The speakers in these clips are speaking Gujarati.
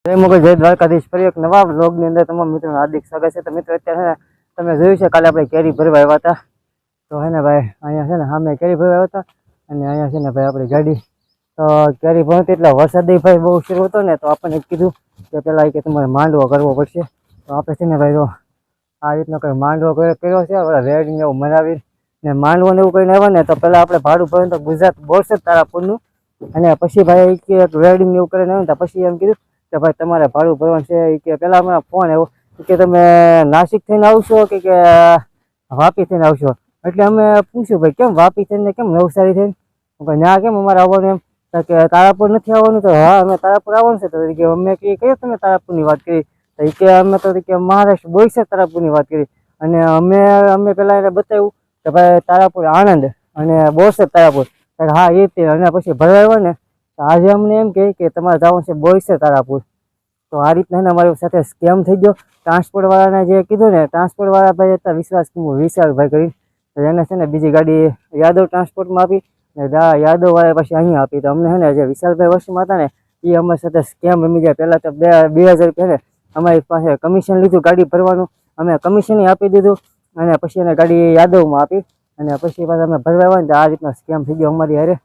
જય મોગલ જય દ્વારકાધીશ ફરી એક નવા વ્લોગની અંદર તમામ મિત્રોનું હાર્દિક સ્વાગત છે। તો મિત્રો અત્યારે તમે જોયું છે કાલે આપણે કેરી ભરવા આવ્યા હતા, તો હે ને ભાઈ અહીંયા છે ને સામે કેરી ભરવા આવ્યા હતા અને અહીંયા છે ને ભાઈ આપણી ગાડી તો કેરી ભરતી એટલે વરસાદ ભાઈ બહુ શરૂ હતો ને, તો આપણને કીધું કે પેલા કે તમારે માંડવો કરવો પડશે। તો આપણે છે ને ભાઈ તો આ રીતનો કંઈ માંડવો કર્યો છે, રેડ ને એવું મરાવી ને માંડવો ને એવું કરીને આવ્યા ને, તો પેલા આપણે ભાડું ભર્યું તો ગુજરાત બોરસદ તારાપુરનું, અને પછી ભાઈ કે રેડિંગ એવું કરીને આવ્યું ને પછી એમ કીધું કે ભાઈ તમારે ભાડું ભરવાનું છે। કે પેલા મને ફોન આવ્યો કે તમે નાસિક થઈને આવશો કે વાપી થઈને આવશો, એટલે અમે પૂછ્યું ભાઈ કેમ વાપી થઈને કેમ નવસારી થઈને, ના કેમ અમારે આવવાનું એમ કે તારાપુર નથી આવવાનું, તો હા અમે તારાપુર આવવાનું છે। તો કે અમે કહીએ તમે તારાપુરની વાત કરી, તો કે અમે તો કે મહારાષ્ટ્ર બોરસદ તારાપુરની વાત કરી, અને અમે પેલા એને બતાવ્યું કે ભાઈ તારાપુર આણંદ અને બોરસદ તારાપુર, હા એ તે, અને પછી ભરવા આવ્યો ને આજે અમને એમ કે તમારે જવાનું છે બોરસદ તારાપુર। તો આ રીતના ને અમારી સાથે સ્કેમ થઈ ગયો। ટ્રાન્સપોર્ટ વાળાને જે કીધું ને, ટ્રાન્સપોર્ટ વાળા ભાઈ હતા વિશાલભાઈ કરી, તો એને છે ને બીજી ગાડી યાદવ ટ્રાન્સપોર્ટમાં આપી ને યાદવ વાળા પછી અહીંયા આપી। તો અમને છે ને જે વિશાલભાઈ વશમાં હતા ને એ અમારી સાથે સ્કેમ રમી ગયા। પહેલાં તો 2000 રૂપિયા ને અમારી પાસે કમિશન લીધું ગાડી ભરવાનું, અમે કમિશન આપી દીધું, અને પછી એને ગાડી યાદવમાં આપી, અને પછી પાછા અમે ભરવા આવ્યા ને આ રીતના સ્કેમ થઈ ગયો અમારી હારે।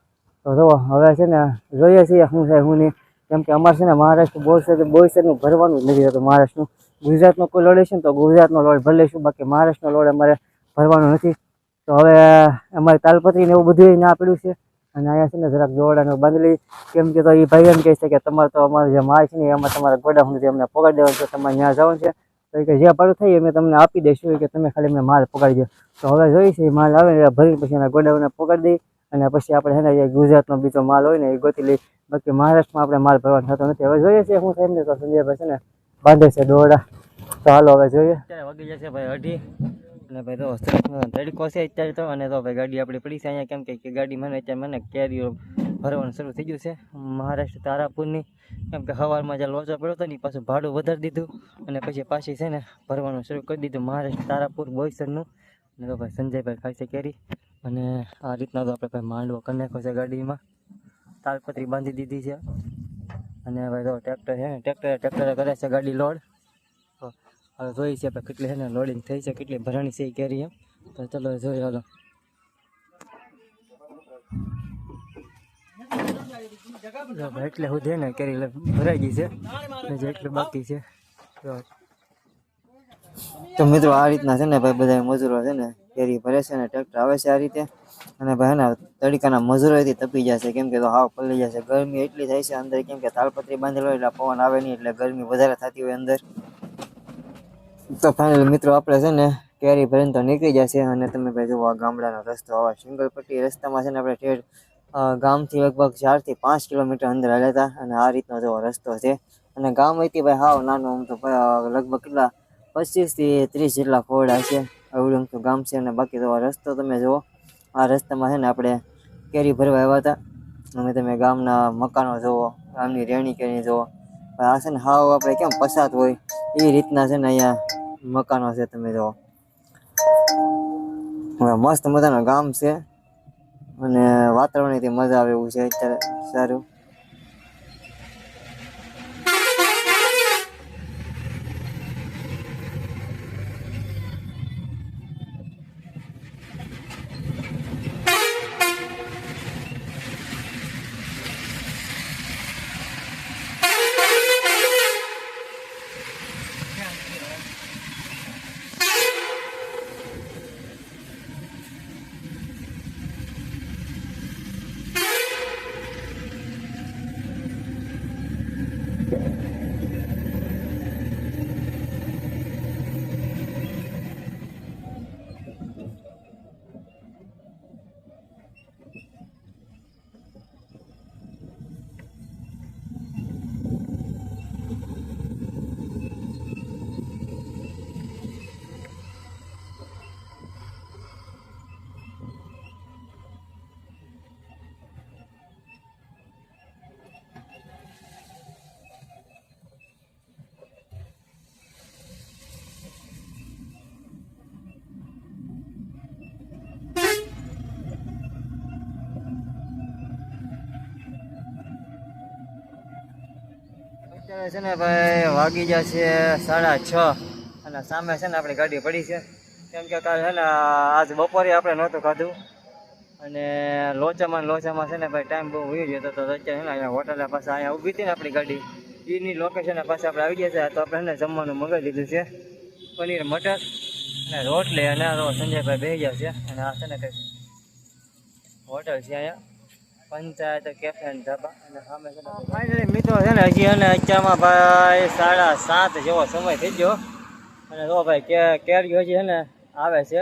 તો જો હવે છે ને જોઈએ છીએ શું થાય શું નહીં, કેમ કે અમારે છે ને મહારાષ્ટ્ર બોરસદનું ભરવાનું જ નથી થતું। મહારાષ્ટ્રનું ગુજરાતનો કોઈ લોડ હશે ને તો ગુજરાતનો લોડ ભરી લઈશું, બાકી મહારાષ્ટ્રનો લોડ અમારે ભરવાનો નથી। તો હવે અમારે તાલપત્રી ને એવું બધું ના પડ્યું છે, અને અહીંયા છે ને જરાક દોરડાને બાંધી લઈ, કેમ કે તો એ ભાઈ એમ કહે છે કે તમારે તો અમારે જે માલ છે ને એમાં તમારે ગોડાઉન નથી અમને પગાર દેવાનું છે, તમારે ત્યાં જવાનું છે, તો કે જે ભાડું થઈ અમે તમને આપી દઈશું કે તમે ખાલી અમને માલ પગાડી દો। તો હવે જોઈએ છે માલ આવે ને ભરી પછી એના ગોડાઉનને પગાડી દઈ, અને પછી આપણે છે ને જે ગુજરાતનો બીજો માલ હોય ને એ ગોતી લઈ, બાકી મહારાષ્ટ્રમાં આપણે માલ ભરવાનો થતો નથી। હવે જોઈએ છે શું થાય એમને, તો સંજયભાઈ છે ને બાંધે છે દોરડા, તો હાલો હવે જોઈએ। અત્યારે વાગી જશે ભાઈ 2:30, અને ભાઈ તો તડકો છે અત્યારે તો, અને તો ભાઈ ગાડી આપણી પડી છે અહીંયા, કેમ કે ગાડી મને કેરીઓ ભરવાનું શરૂ થઈ ગયું છે મહારાષ્ટ્ર તારાપુરની, કેમ કે સવારમાં જે લોચો પડ્યો હતો ને પાછું ભાડું વધારી દીધું, અને પછી છે ને ભરવાનું શરૂ કરી દીધું મહારાષ્ટ્ર તારાપુર બોરસદનું। અને તો ભાઈ સંજયભાઈ ખાય છે કેરી, અને આ રીતના તો આપણે ભાઈ માંડવો કરી નાખ્યો છે ગાડીમાં, તાલપત્રી બાંધી દીધી છે, અને ભાઈ તો ટ્રેક્ટર છે ને ટ્રેક્ટરે કરે છે ગાડી લોડ। તો હવે જોઈએ છે આપણે કેટલી છે ને લોડિંગ થઈ છે, કેટલી ભરાણી છે એ કેરી એમ, તો ચલો જોઈએ હાલો। એટલે સુધી ને કેરી ભરાઈ ગઈ છે, જે એટલું બાકી છે। તો મિત્રો આ રીતના છે ને ભાઈ બધા મજૂરો છે ને કેરી ભરે છે ને ટ્રેક્ટર આવે છે આ રીતે, અને ભાઈ ને તડકાના મજૂરોથી તપી જશે, કેમ કે તો હાવ પલળી જશે, ગરમી એટલી થાય છે અંદર, કેમ કે તાલપત્રી બાંધેલો હોય એટલે પવન આવે નહીં એટલે ગરમી વધારે થતી હોય અંદર। તો ફાઇનલ મિત્રો આપણે છે ને કેરી ભરીને તો નીકળી જશે, અને તમે ભાઈ જુઓ આ ગામડાનો રસ્તો, આવા સિંગલ પટ્ટી રસ્તામાં છે ને આપણે ઠેર ગામથી લગભગ 4 થી 5 કિલોમીટર અંદર હાલ્યા હતા, અને આ રીતનો જેવો રસ્તો છે, અને ગામ હતી ભાઈ હાવ નાનું, આમ તો લગભગ કેટલા 25 થી 30 જેટલા ખોરડા છે, એવું તો ગામ છે। અને બાકી તો રસ્તો તમે જુઓ, આ રસ્તામાં છે ને આપણે કેરી ભરવા આવ્યા હતા, અને તમે ગામના મકાનો જુઓ, ગામની રહેણી કેરી જુઓ, આ છે ને હાવ આપણે કેમ પસાત હોય એ રીતના છે ને અહીંયા મકાનો છે, તમે જુઓ મસ્ત મજાનું ગામ છે, અને વાતાવરણથી મજા આવે એવું છે અત્યારે સારું। અત્યારે છે ને ભાઈ વાગી જશે 6:30 અને સામે છે ને આપણી ગાડી પડી છે કેમ કે કાલે છે ને આજ બપોરે આપણે નહોતું ખાધું અને લોચામાં છે ને ભાઈ ટાઈમ બહુ વહી ગયો તો અત્યારે છે ને અહીંયા હોટલે પાસે અહીંયા ઊભી હતી ને આપણી ગાડી એની લોકેશન પાસે આપણે આવી ગયા છે તો આપણે એને જમવાનું મંગાવી દીધું છે પનીર મટર અને રોટલી અને સંજયભાઈ બેસી ગયા છે અને આ છે ને કંઈક હોટલ છે અહીંયા પંચાયત કેફે અને ધાબા અને સામે છે ને ફાઇનલી મિત્રો છે ને હજી અને અત્યારમાં ભાઈ 7:30 જેવો સમય થઈ ગયો અને જો ભાઈ કેરીઓ હજી છે ને આવે છે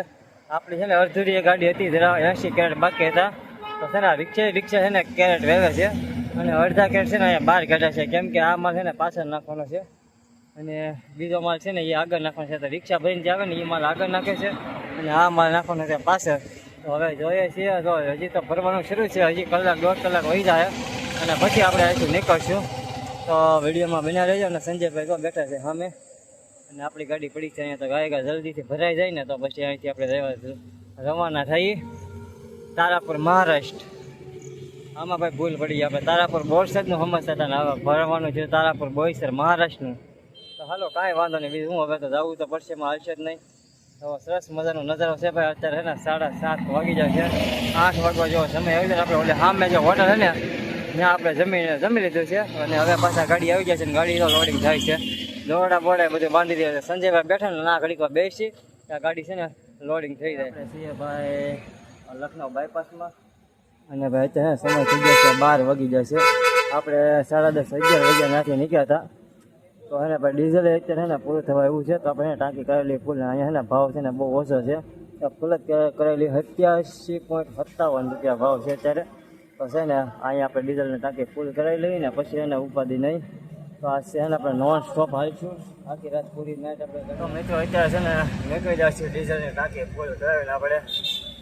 આપણી છે ને અડધુરી ગાડી હતી જરા 80 કેરેટ બાકી હતા તો છે ને રિક્ષા છે ને કેરેટ વેવે છે અને અડધા કેરેટ છે ને અહીંયા બહાર કાઢ્યા છે કેમ કે આ માલ છે ને પાછળ નાખવાનો છે અને બીજો માલ છે ને એ આગળ નાખવાનો છે તો રિક્ષા ભરીને જે આવે ને એ માલ આગળ નાખે છે અને આ માલ નાખવાનો છે પાછળ તો હવે જોઈએ છીએ તો હજી તો ભરવાનું શરૂ છે હજી કલાક 1.5 કલાક વહી જાય અને પછી આપણે અહીંથી નીકળશું તો વિડીયોમાં બન્યા રહેજો અને સંજયભાઈ તો બેઠા છે સામે અને આપણી ગાડી પડી છે અહીંયા તો ગાય જલ્દીથી ભરાઈ જાય ને તો પછી અહીંથી આપણે રવાના થઈ તારાપુર મહારાષ્ટ્ર આમાં ભાઈ ભૂલ પડી આપણે તારાપુર બોરસદનું સમજતા હતા ને હવે ભરવાનું છે તારાપુર બોઈસર મહારાષ્ટ્રનું તો હાલો કાંઈ વાંધો નહીં બીજું હું હવે તો જવું તો પડશે એમાં હાલશે જ નહીં તો સરસ મજાનો નજારો છે ભાઈ અત્યારે છે ને 7:30 વાગી જાય છે 8 વાગવા જેવો સમય આવી જાય આપણે ઓલે સામે જે હોટલ છે ને ત્યાં આપણે જમી લીધું છે અને હવે પાછા ગાડી આવી જાય છે ને ગાડી તો લોડિંગ થાય છે દોરડા બોડા બધું બાંધી દે છે સંજયભાઈ બેઠા ને ના ઘડીકમાં બેસી ત્યાં ગાડી છે ને લોડિંગ થઈ જાય છીએ ભાઈ લખનઉ બાયપાસમાં અને ભાઈ અત્યારે સમય થઈ ગયો છે 12 વાગી જાય છે આપણે 10:30 11 વાગ્યા ત્યાંથી નીકળ્યા હતા તો એને ભાઈ ડીઝલ અત્યારે ને પૂરું થવા એવું છે તો આપણે ટાંકી કરેલી ફૂલ અહીંયા છે ને ભાવ છે ને બહુ ઓછો છે તો ફૂલ જ કરેલી 87.57 રૂપિયા ભાવ છે અત્યારે તો છે ને અહીંયા આપણે ડીઝલની ટાંકી ફૂલ કરાવી લઈએ ને પછી એને ઉપાધિ નહીં તો આ છે ને આપણે નોન સ્ટોપ હાલીશું આખી રાત પૂરી નાઇટ આપણે તો મિત્રો અત્યારે છે ને નીકળી જાય છે ડીઝલની ટાંકી ફૂલ કરાવીને આપણે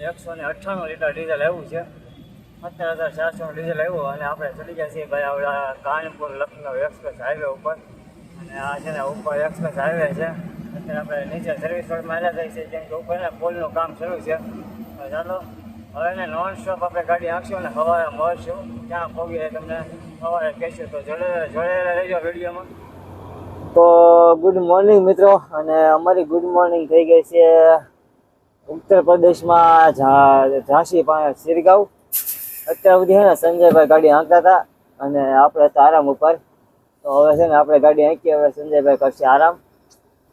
198 લીટર ડીઝલ આવ્યું છે 17,400 ડીઝલ આવ્યું અને આપણે ચડી ગયા છીએ ભાઈ આપણા કાનપુર લખનઉ એક્સપ્રેસ હાઈવે ઉપર અને આ છે ને ઉપર એક્સપ્રેસ હાઈવે છે અત્યારે આપણે નીચે સર્વિસ રોડમાં આવ્યા જાય છે કેમ કે ઉપર ને પોલનું કામ શરૂ છે ચાલો હવે ને નોન સ્ટોપ આપણે ગાડી આંખશું અને સવારે મળશું ક્યાં પહોંચીએ તમને સવારે કહેશું તો જોડેલા રહેજો વિડીયોમાં તો ગુડ મોર્નિંગ મિત્રો અને અમારી ગુડ મોર્નિંગ થઈ ગઈ છે ઉત્તર પ્રદેશમાં ઝાંસી પાસે સિરગાંવ અત્યાર સુધી છે ને સંજયભાઈ ગાડી હાંકતા હતા અને આપણે હતા આરામ ઉપર તો હવે છે ને આપણે ગાડી હાંકીએ હવે સંજયભાઈ કરશે આરામ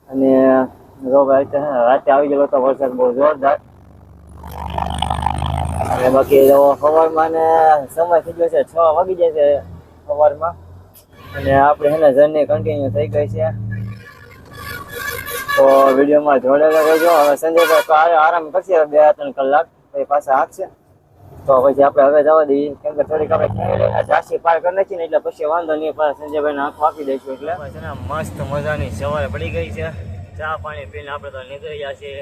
અને જો ભાઈ અત્યારે રાતે આવી ગયેલો હતો વરસાદ બહુ જોરદાર અને બાકી સવારમાં ને સમય થઈ ગયો છે 6 વાગી જાય છે સવારમાં અને આપણે છે ને જર્ની કન્ટિન્યુ થઈ ગઈ છે તો વિડીયોમાં જોડેલા રહેજો હવે સંજયભાઈ આરામ કરશે 2-3 કલાક પછી પાછા હાંકશે તો પછી આપણે હવે જવા દઈએ કેમ કે થોડીક આપણે ઝાંસી પાર કરી નાખીએ ને એટલે પછી વાંધો નહીં પાછા સંજયભાઈને આંખો આપી દઈશું એટલે છે ને મસ્ત મજાની સવારે પડી ગઈ છે ચા પાણી પીને આપણે તો નીકળી ગયા છીએ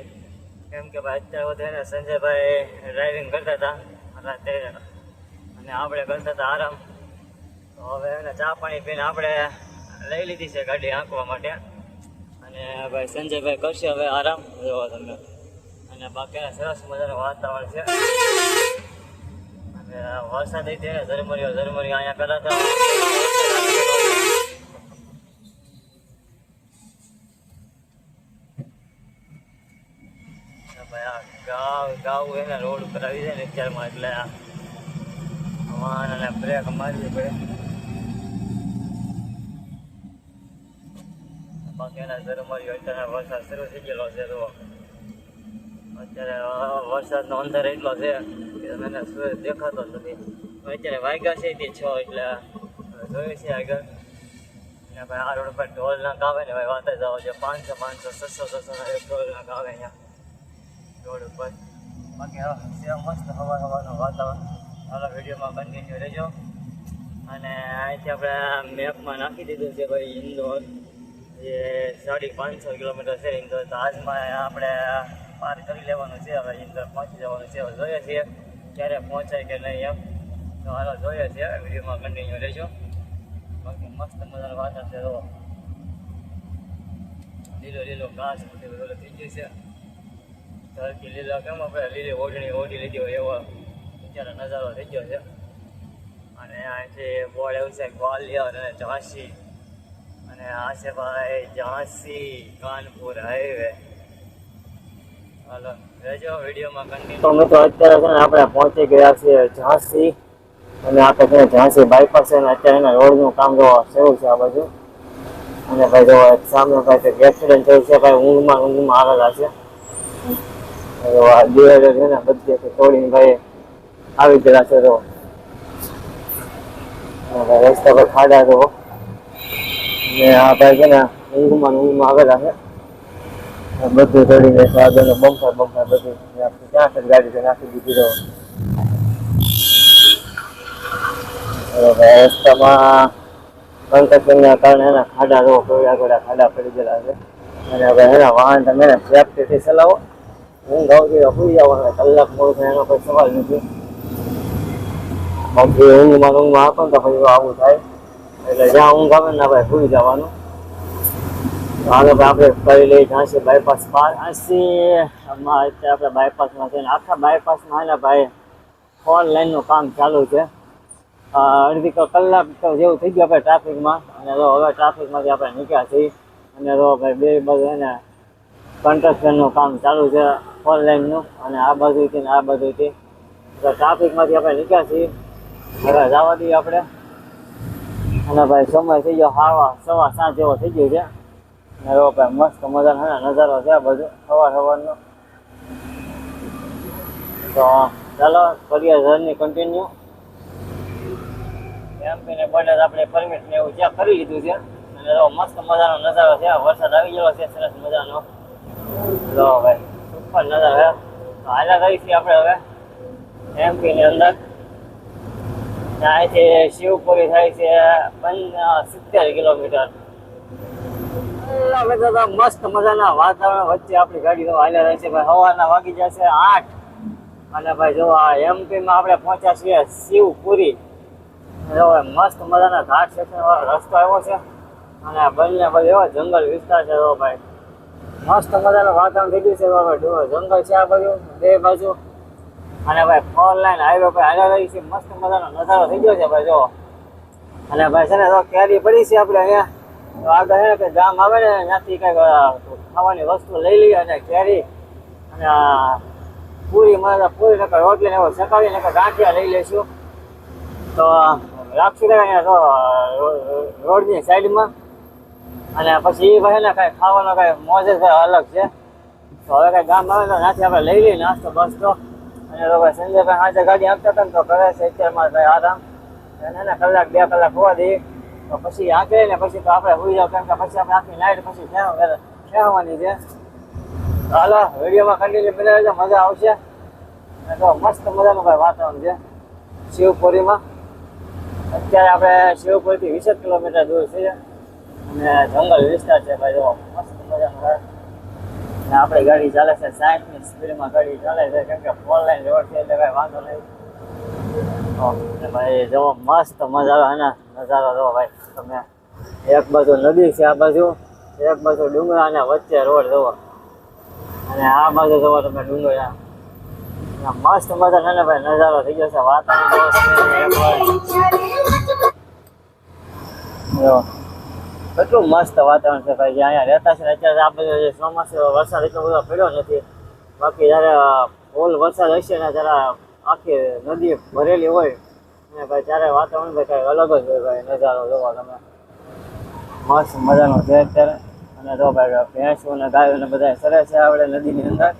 કેમ કે ભાઈ અત્યારે વધારે સંજયભાઈ ડ્રાઇવિંગ કરતા હતા રાતે અને આપણે કરતા હતા આરામ તો હવે એને ચા પાણી પીને આપણે લઈ લીધી છે ગાડી આંકવા માટે અને ભાઈ સંજયભાઈ કરશે હવે આરામ જોવો તમે અને બાકી સરસ મજાનું વાતાવરણ છે અને વરસાદ થઈ ત્યારે ઝરમરીઓ અહીંયા કરાતા ગાવ એના રોડ ઉપર આવી જાય ને અત્યારમાં એટલે વાહન અને બ્રેક મારવી પડે બાકી એના ઝરમરીઓ અત્યારે વરસાદ શરૂ થઈ ગયેલો છે તો અત્યારે વરસાદનો અંધાર એટલો છે કે મને સૂરજ દેખાતો જ નથી અત્યારે વાગ્યા છે તે 6 એટલે જોઈએ છે આગળ અને ભાઈ આ રોડ પર ઢોલ નાક આવે ને ભાઈ વાત જ આવો છે 500 500 600 એક ઢોલ નાક આવે અહીંયા રોડ ઉપર બાકી છે મસ્ત હવાનું વાતાવરણ હાલો વિડીયોમાં કન્ટિન્યુ રહેજો અને અહીંથી આપણે મેપમાં નાખી દીધું છે ભાઈ ઇન્દોર જે 550 કિલોમીટર છે ઇન્દોર તો આજમાં આપણે પાર કરી લેવાનું છે હવે ઇન્દોર પહોંચી જવાનું છે હવે જોઈએ છીએ ક્યારે પહોંચાય કે નહીં એમ તો હાલો જોઈએ છીએ વિડીયોમાં કન્ટિન્યુ રહેજો બાકી મસ્ત મજાનું વાતાવરણ છે લીલો લીલો ઘાસ બધું થઈ ગયું છે ધરતી લીલા કેમ આપણે લીલી ઓઢી લીધી હોય એવો અત્યારે નજારો થઈ ગયો છે અને અહીંથી બોર્ડ એવું છે ગ્વાલિયર અને ઝાંસી यहाँ से भाई झांसी कानपुर हाईवे હાલો રેજો વિડીયોમાં કન્ટિન્યુ તો મિત્રો અત્યારે છે ને આપણે પહોંચી ગયા છીએ ઝાંસી અને આપણે છે ઝાંસી બાયપાસ છે ને અત્યારે એના રોડનું કામ જોવા શરૂ છે આ બાજુ અને ભાઈ જો સામે ભાઈ એક્સિડન્ટ થયું છે ભાઈ ઊંઘમાં આવેલા છે દિવાલો છે ને બધી તોડીને ભાઈ આવી ગયેલા છે તો રસ્તા પર ખાડા તો ને આ ભાઈ છે ને ઊંઘમાં આવેલા છે બધું તોડીને આગળ બમ્પર બધું ત્યાં જ ગાડી છે નાખી દીધી તો રસ્તામાં કન્સ્ટ્રક્શનના કારણે એના ખાડા રો ખાડા પડી ગયેલા છે અને હવે એના વાહન તમે સેફટીથી ચલાવો ઊંઘ આવતી સુઈ જવાનું કલાક મોડું થાય એનો કોઈ સવાલ નથી બાકી ઊંઘમાં આપો ને તો પછી આવું થાય એટલે જ્યાં ઊંઘ આવે ને ભાઈ સુઈ જવાનું આગળ આપણે કરી લઈએ ઝાંસી બાયપાસ પાર ઝાંસીમાં અત્યારે આપણે બાયપાસમાં છે ને આખા બાયપાસમાં ને ભાઈ 4 લાઈનનું કામ ચાલુ છે અડધી કલાક જેવું થઈ ગયું આપણે ટ્રાફિકમાં અને હવે ટ્રાફિકમાંથી આપણે નીકળ્યા છીએ અને ભાઈ બે બાજુ એને કન્સ્ટ્રક્શનનું કામ ચાલુ છે 4 લાઈનનું અને આ બાજુથી ને આ બાજુથી ટ્રાફિકમાંથી આપણે નીકળ્યા છીએ હવે જવા દઈએ આપણે અને ભાઈ સમય થઈ ગયો 7:15 જેવો થઈ ગયો છે અને ભાઈ મસ્ત મજાનો નજારો છે આ બધું સવારનો તો ચાલો કરીએ જર્ની કન્ટિન્યુ એમપીને બોર્ડર આપણે પરમિટ ને એવું ચેક કરી લીધું છે અને મસ્ત મજાનો નજારો છે વરસાદ આવી ગયો છે સરસ મજાનો લો ભાઈ સુપર નજારો છે હાલા રહી છીએ આપણે હવે એમપીની અંદર અહીંથી શિવપુરી થાય છે 70 કિલોમીટર મસ્ત મજાના વાતાવરણ વચ્ચે આપણી ગાડી હાલ્યા રહે છે ભાઈ સવારના વાગી જશે 8 અને ભાઈ જો આ એમપીમાં આપણે પહોંચ્યા છીએ શિવપુરી મસ્ત મજાના ઘાટ સેક્શન વાળો રસ્તો આવ્યો છે અને બંને બાજુ એવો જંગલ વિસ્તાર છે ભાઈ મસ્ત મજાનું વાતાવરણ થઈ ગયું છે જંગલ છે આ બાજુ બે બાજુ અને ભાઈ 4 લાઈન હાઈવે પર હાલ્યા રહી છે મસ્ત મજાનો નજારો થઈ ગયો છે ભાઈ જો અને ભાઈ છે ને તો કેરી પડી છે આપણે અહીંયા તો આગળ છે ને કે ગામ આવે ને ત્યાંથી કંઈક ખાવાની વસ્તુ લઈ લઈએ અને કેરી અને પૂરી નકર રોટલી ને એવું શકાવી નકર ગાંઠિયા લઈ લઈશું તો રાખશું અહીંયા તો રોડની સાઈડમાં અને પછી એ ભાઈ ને કાંઈ ખાવાનો કાંઈ મોજ જ અલગ છે તો હવે કાંઈ ગામ આવે તો ત્યાંથી આપણે લઈ લઈએ નાસ્તો બસતો અને તો ભાઈ સંજયભાઈ સાંજે ગાડી આપતા હતા ને તો કરે છે અત્યારમાં ભાઈ આરામ એને કલાક 2 કલાક હોવા દઈએ તો પછી આંકે ને પછી તો આપણે સુઈ જાવ કેમ કે પછી આપણે આખી નાઈટ પછી ખેવાની છે હાલો વિડીયોમાં કન્ટિન્યુ બનાવી મજા આવશે અને તો મસ્ત મજાનું ભાઈ વાતાવરણ છે શિવપુરીમાં અત્યારે આપણે શિવપુરીથી 20 કિલોમીટર દૂર છે અને જંગલ વિસ્તાર છે ભાઈ જો મસ્ત મજાનું અને આપણી ગાડી ચાલે છે 60ની સ્પીડમાં ગાડી ચાલે છે કેમ કે 4 લાઈન રોડ છે એટલે કાંઈ વાંધો નહીં ભાઈ જો મસ્ત મજાનો નજારો જો ભાઈ તમે એક બાજુ નદી છે આ બાજુ એક બાજુ ડુંગર અને વચ્ચે રોડ જોવો અને આ બાજુ જોવો તમે ડુંગર મસ્ત મજાનો ભાઈ નજારો થઈ ગયો છે વાતાવરણ કેટલું મસ્ત વાતાવરણ છે ભાઈ અહીંયા રહેતા છે અત્યારે આ બધું ચોમાસું વરસાદ એટલો બધો પડ્યો નથી બાકી જયારે ફૂલ વરસાદ હશે ને ત્યારે આખી નદી ભરેલી હોય અને ભાઈ ત્યારે વાતાવરણ ભાઈ કાંઈ અલગ જ હોય ભાઈ નજારો જોવો તમે મસ્ત મજાનો છે અત્યારે અને જો ભાઈ ભેંસો ને ગાયો ને બધા સરે છે આપણે નદીની અંદર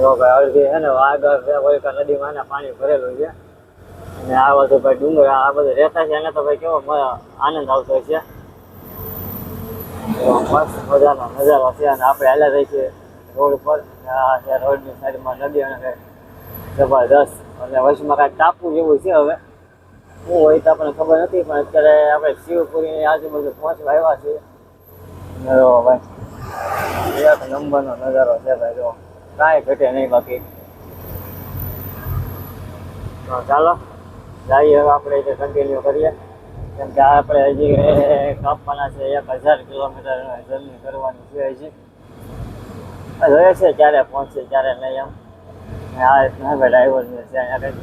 જો ભાઈ અડધી છે ને આગળ હોય કે નદીમાં પાણી ભરેલું છે અને આ બધું ભાઈ ડુંગર આ બધું રહેતા છે એને તો ભાઈ કેવો આનંદ આવતો છે મસ્ત મજાનો નજારો છે અને આપણે હાલ્યા રહીએ છીએ રોડ પર રોડની સાઈડમાં નદી અને જબરદસ્ત અને વચમાં કાંઈક ટાપુ જેવું છે હવે શું હોય તો આપણને ખબર નથી પણ અત્યારે આપણે શિવપુરીની આજુબાજુ પહોંચવા આવ્યા છીએ ભાઈ એક નંબરનો નજારો છે ભાઈ જો કાંઈ ઘટે નહીં બાકી તો ચાલો જઈએ હવે આપણે એટલે કન્ટિન્યુ કરીએ કેમ કે આપણે હજી કાપવાના છે 1000 કિલોમીટર જર્ની કરવાની છે હજી જોઈએ છે ક્યારે પહોંચે ક્યારે નહીં એમ આ રીતના હવે ડ્રાઈવર છે અહીંયા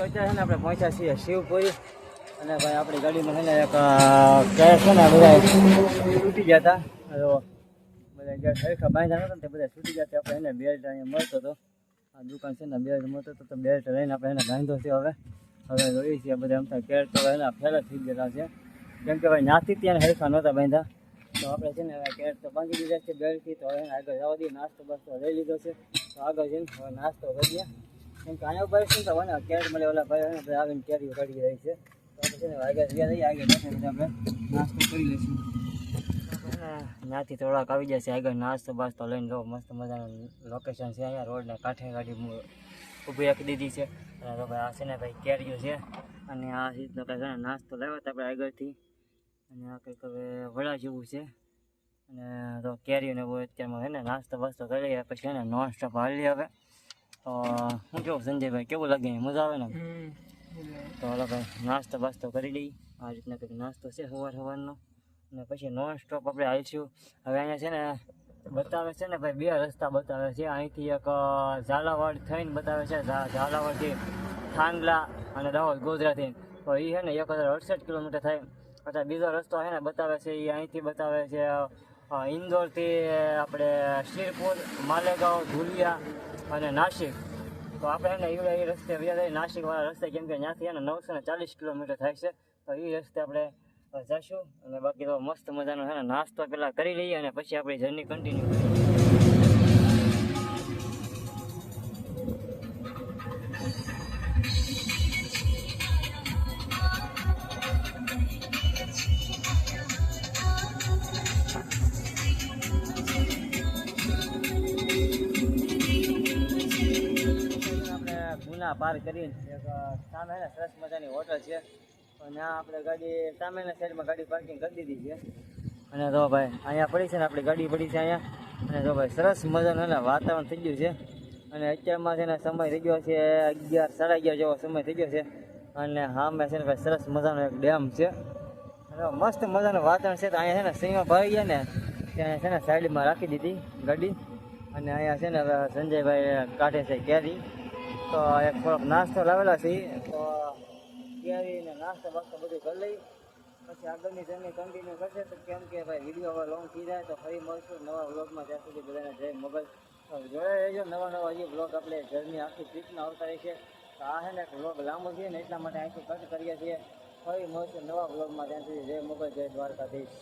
અત્યારે છે ને આપણે પહોંચ્યા છીએ શિવપુરી અને ભાઈ આપણી ગાડીમાં છે ને એક ગેસ છે ને બધા તૂટી ગયા હતા તો બધા ગેસ હરખા બાંધ્યા નહોતા ને તે બધા તૂટી ગયા હતા. આપણે એને બેલ્ટ અહીંયા મળતો હતો આ દુકાન છે ને બેલ્ટ મળતો હતો તો બેલ્ટ લઈને આપણે એને બાંધ્યો છે. હવે જોઈએ છીએ બધા અમથા કેટ તો એના ફેલ થઈ ગયેલા છે કેમ કે ભાઈ નાથી ત્યાં હરખા નહોતા બાંધ્યા તો આપણે છે ને હવે કેટ તો બાંધી દીધા છે બેલ્ટથી. તો હવે આગળ જવા દઈએ નાસ્તો બાસ્તો લઈ લીધો છે તો આગળ જઈને હવે નાસ્તો કરીએ કેમ કે અહીંયા ઉપર છે ને તો કેટ મળે ઓલા ભાઈ બધા આવીને કેરીઓ કાઢી રહી છે તો આપણે છે ને આગળ ગયા રહીએ આગળ બેઠા બધા આપણે નાસ્તો કરી લઈશું. ત્યાંથી થોડાક આવી જશે આગળ નાસ્તો બાસ્તો લઈને લો મસ્ત મજાનું લોકેશન છે અહીંયા રોડને કાંઠે ગાડી ઊભી રાખી દીધી છે અને તો ભાઈ આ છે ને ભાઈ કેરીઓ છે અને આ રીતનો કંઈ છે નાસ્તો લાવ્યો હતો આપણે આગળથી અને આ કંઈક હવે વડા જેવું છે અને તો કેરીઓને બહુ અત્યારમાં છે ને નાસ્તો બાસ્તો કરી લઈએ પછી એને નોન સ્ટોપ હાલી હવે તો શું કેવું સંજયભાઈ કેવું લાગે મજા આવે ને તો હાલો ભાઈ નાસ્તો બાસ્તો કરી લઈએ આ રીતના કંઈક નાસ્તો છે સવારનો અને પછી નોન સ્ટોપ આપણે હાલશું. હવે અહીંયા છે ને બતાવે છે ને ભાઈ બે રસ્તા બતાવે છે અહીંથી એક ઝાલાવાડ થઈને બતાવે છે ઝાલાવાડથી થાંગલા અને દાહોદ ગોધરાથી તો એ છે ને 1068 કિલોમીટર થાય. પછી બીજો રસ્તો છે ને બતાવે છે એ અહીંથી બતાવે છે ઇન્દોરથી આપણે શિરપુર માલેગાંવ ધુલિયા અને નાસિક તો આપણે છે ને એ રસ્તે વ્યા નાસિકવાળા રસ્તે કેમ કે ત્યાંથી એને 940 કિલોમીટર થાય છે તો એ રસ્તે આપણે જશું અને બાકી તો મસ્ત મજાનો છે ને નાસ્તો પહેલાં કરી લઈએ અને પછી આપણી જર્ની કન્ટિન્યુ કરીએ. ગુના પાર કરીને એક સામે ને સરસ મજાની હોટલ છે અને આપણે ગાડી સામેના સાઈડમાં ગાડી પાર્કિંગ કરી દીધી છે અને તો ભાઈ અહીંયા પડી છે ને આપણી ગાડી પડી છે અહીંયા અને તો ભાઈ સરસ મજાનું ને વાતાવરણ થઈ ગયું છે અને અત્યારમાં છે ને સમય થઈ ગયો છે 11 સાડા 11 જેવો સમય થઈ ગયો છે અને સામે છે ને ભાઈ સરસ મજાનો એક ડેમ છે અને મસ્ત મજાનું વાતાવરણ છે તો અહીંયા છે ને સિંહો ભરાઈ ગયા ને ત્યાં છે ને સાઈડમાં રાખી દીધી ગાડી અને અહીંયા છે ને હવે સંજયભાઈ કાઢે છે કેરી તો એક થોડોક નાસ્તો લાવેલા છે તો કેરી ને નાસ્તો બાસ્તો બધું કરી લઈ પછી આગળની જર્ની કન્ટિન્યુ કરશે તો કેમ કે ભાઈ વિડીયો હવે લોંગ થઈ જાય તો ફરી મળશું નવા વ્લોગમાં. ત્યાં સુધી બધાને જય મોગલ જોડે રહેજો. નવા હજી વ્લોગ આપણે જર્ની આખી ટ્રીપમાં આવતા રહી છે તો આ છે ને વ્લોગ લાંબો છે ને એટલા માટે અહીંથી કટ કરીએ છીએ. ફરી મળશું નવા વ્લોગમાં. ત્યાં સુધી જય મોગલ જય દ્વારકાધીશ.